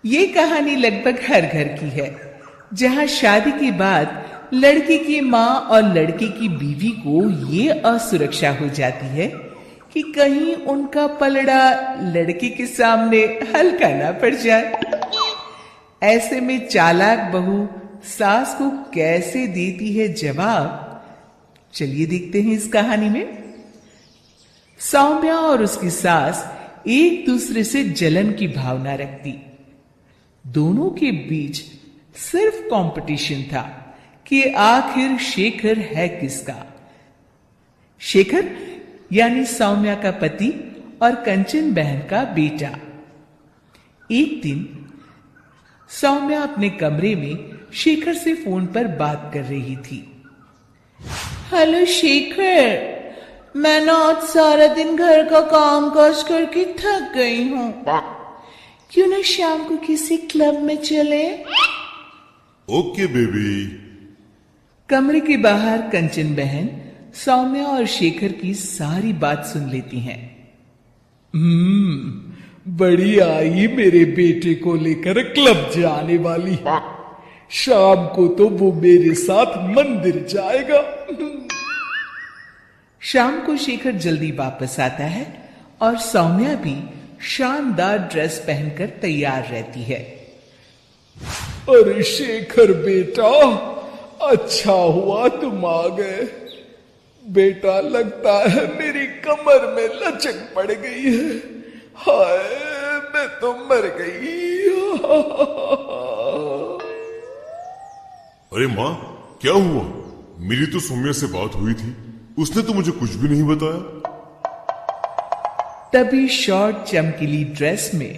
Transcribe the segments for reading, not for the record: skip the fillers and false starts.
ये कहानी लगभग हर घर की है, जहां शादी के बाद लड़के की माँ और लड़के की बीवी को ये असुरक्षा हो जाती है कि कहीं उनका पलड़ा लड़के के सामने हल्का ना पड़ जाए। ऐसे में चालाक बहू सास को कैसे देती है जवाब, चलिए देखते हैं इस कहानी में। सौम्या और उसकी सास एक दूसरे से जलन की भावना रखती। दोनों के बीच सिर्फ कंपटीशन था कि आखिर शेखर है किसका। शेखर यानी सौम्या का पति और कंचन बहन का बेटा। एक दिन सौम्या अपने कमरे में शेखर से फोन पर बात कर रही थी। हेलो शेखर, मैं ना आज सारा दिन घर का काम काज करके थक गई हूँ। क्यों ना शाम को किसी क्लब में चले? Okay baby. कमरे के बाहर कंचन बहन सौम्या और शेखर की सारी बात सुन लेती हैं। बड़ी आई मेरे बेटे को लेकर क्लब जाने वाली। शाम को तो वो मेरे साथ मंदिर जाएगा। शाम को शेखर जल्दी वापस आता है और सौम्या भी शानदार ड्रेस पहनकर तैयार रहती है। अरे शेखर बेटा, अच्छा हुआ तुम आ गए। बेटा लगता है मेरी कमर में लचक पड़ गई है। हाय, मैं तो मर गई। अरे माँ, क्या हुआ? मेरी तो सौम्या से बात हुई थी, उसने तो मुझे कुछ भी नहीं बताया। तभी शॉर्ट चमकीली ड्रेस में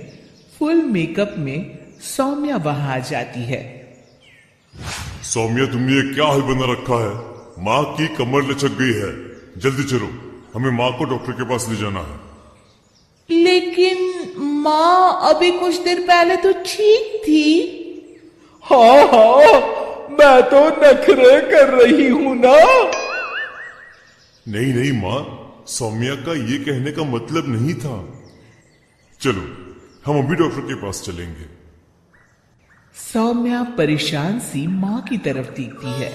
फुल मेकअप में सौम्या वहां आ जाती है। सौम्या, तुमने ये क्या हाल बना रखा है? माँ की कमर लचक गई है। जल्दी चलो, हमें माँ को डॉक्टर के पास ले जाना है। लेकिन माँ अभी कुछ देर पहले तो ठीक थी। हाँ, मैं तो नखरे कर रही हूं ना। नहीं नहीं माँ, सौम्या का ये कहने का मतलब नहीं था। चलो, हम अभी डॉक्टर के पास चलेंगे। सौम्या परेशान सी माँ की तरफ देखती है।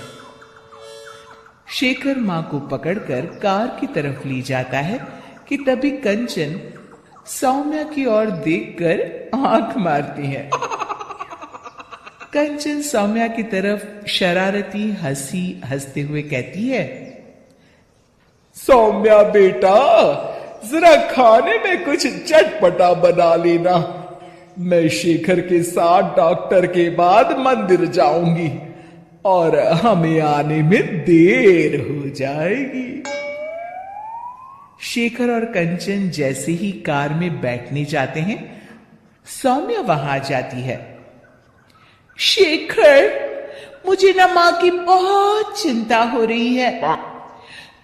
शेखर माँ को पकड़कर कार की तरफ ले जाता है कि तभी कंचन सौम्या की ओर देखकर आंख मारती है। कंचन सौम्या की तरफ शरारती हंसी हंसते हुए कहती है, सौम्या बेटा, जरा खाने में कुछ चटपटा बना लेना। मैं शेखर के साथ डॉक्टर के बाद मंदिर जाऊंगी और हमें आने में देर हो जाएगी। शेखर और कंचन जैसे ही कार में बैठने जाते हैं, सौम्या वहां आ जाती है। शेखर, मुझे ना माँ की बहुत चिंता हो रही है।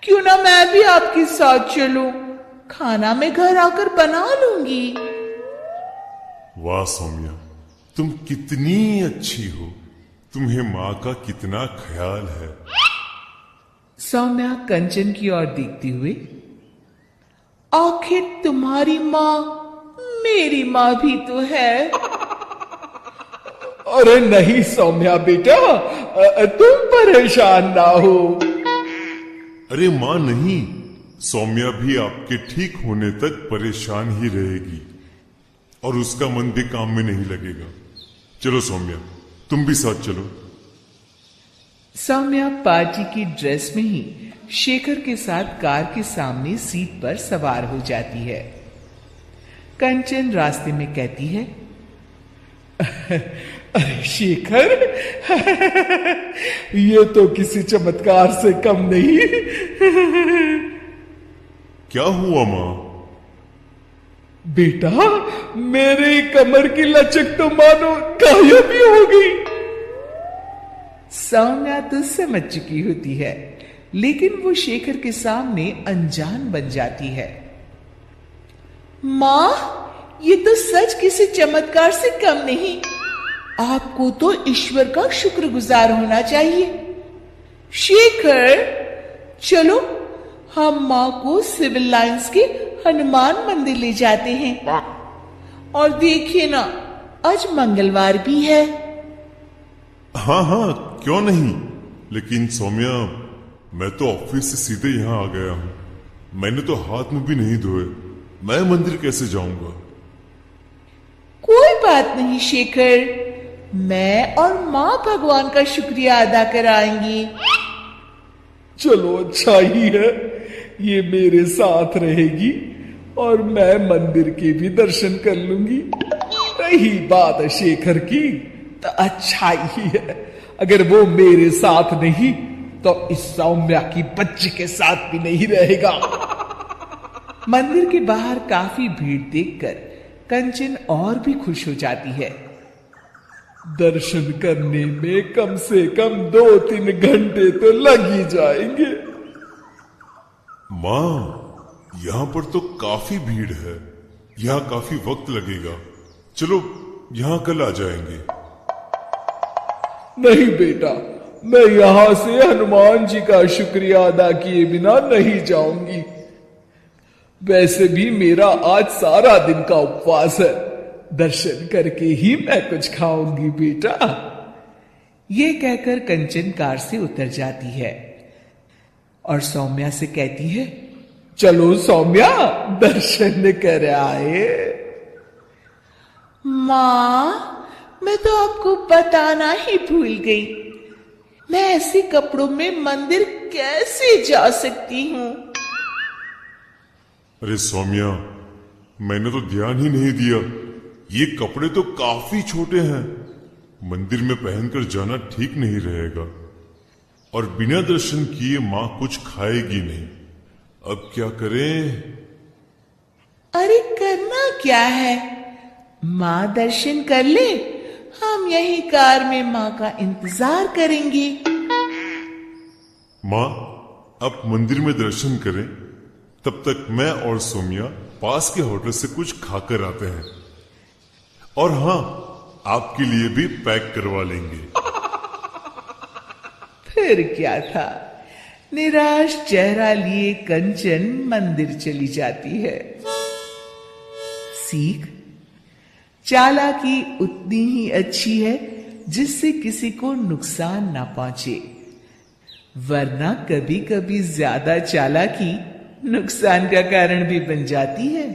क्यों ना मैं भी आपके साथ चलूं? खाना मैं घर आकर बना लूंगी। वाह सौम्या, तुम कितनी अच्छी हो। तुम्हें माँ का कितना ख्याल है। सौम्या कंचन की ओर देखते हुए, आखिर तुम्हारी माँ मेरी माँ भी तो है। अरे नहीं सौम्या बेटा, तुम परेशान ना हो। अरे माँ नहीं, सौम्या भी आपके ठीक होने तक परेशान ही रहेगी और उसका मन भी काम में नहीं लगेगा। चलो सौम्या, तुम भी साथ चलो। सौम्या पार्टी की ड्रेस में ही शेखर के साथ कार के सामने सीट पर सवार हो जाती है। कंचन रास्ते में कहती है, अरे शेखर, ये तो किसी चमत्कार से कम नहीं। क्या हुआ माँ? बेटा, मेरी कमर की लचक तो मानो गायब ही हो गई। सौम्या तो समझ चुकी होती है, लेकिन वो शेखर के सामने अनजान बन जाती है। माँ, ये तो सच किसी चमत्कार से कम नहीं। आपको तो ईश्वर का शुक्रगुजार होना चाहिए। शेखर, चलो हम माँ को सिविल लाइंस के हनुमान मंदिर ले जाते हैं। और देखिए ना, आज मंगलवार भी है। हाँ हाँ, क्यों नहीं। लेकिन सौम्या, मैं तो ऑफिस से सीधे यहाँ आ गया हूँ। मैंने तो हाथ मुंह भी नहीं धोए। मैं मंदिर कैसे जाऊंगा? कोई बात नहीं शेखर, मैं और माँ भगवान का शुक्रिया अदा कराएंगी। चलो अच्छा ही है, ये मेरे साथ रहेगी और मैं मंदिर के भी दर्शन कर लूंगी। रही बात शेखर की, तो अच्छा ही है, अगर वो मेरे साथ नहीं तो इस सौम्या की बच्ची के साथ भी नहीं रहेगा। मंदिर के बाहर काफी भीड़ देखकर कंचन और भी खुश हो जाती है। दर्शन करने में कम से कम 2-3 घंटे तो लग ही जाएंगे। माँ, यहाँ पर तो काफी भीड़ है, यहाँ काफी वक्त लगेगा। चलो यहाँ कल आ जाएंगे। नहीं बेटा, मैं यहां से हनुमान जी का शुक्रिया अदा किए बिना नहीं जाऊंगी। वैसे भी मेरा आज सारा दिन का उपवास है, दर्शन करके ही मैं कुछ खाऊंगी बेटा। ये कहकर कंचन कार से उतर जाती है और सौम्या से कहती है, चलो सौम्या, दर्शन कर आए। माँ, मैं तो आपको बताना ही भूल गई, मैं ऐसे कपड़ों में मंदिर कैसे जा सकती हूँ? अरे सौम्या, मैंने तो ध्यान ही नहीं दिया। ये कपड़े तो काफी छोटे हैं, मंदिर में पहनकर जाना ठीक नहीं रहेगा। और बिना दर्शन किए माँ कुछ खाएगी नहीं। अब क्या करें? अरे करना क्या है, माँ दर्शन कर ले, हम यही कार में माँ का इंतजार करेंगे। माँ, आप मंदिर में दर्शन करें, तब तक मैं और सौम्या पास के होटल से कुछ खाकर आते हैं। और हाँ, आपके लिए भी पैक करवा लेंगे। फिर क्या था, निराश चेहरा लिए कंचन मंदिर चली जाती है। सीख, चालाकी उतनी ही अच्छी है जिससे किसी को नुकसान ना पहुंचे, वरना कभी कभी ज्यादा चालाकी नुकसान का कारण भी बन जाती है।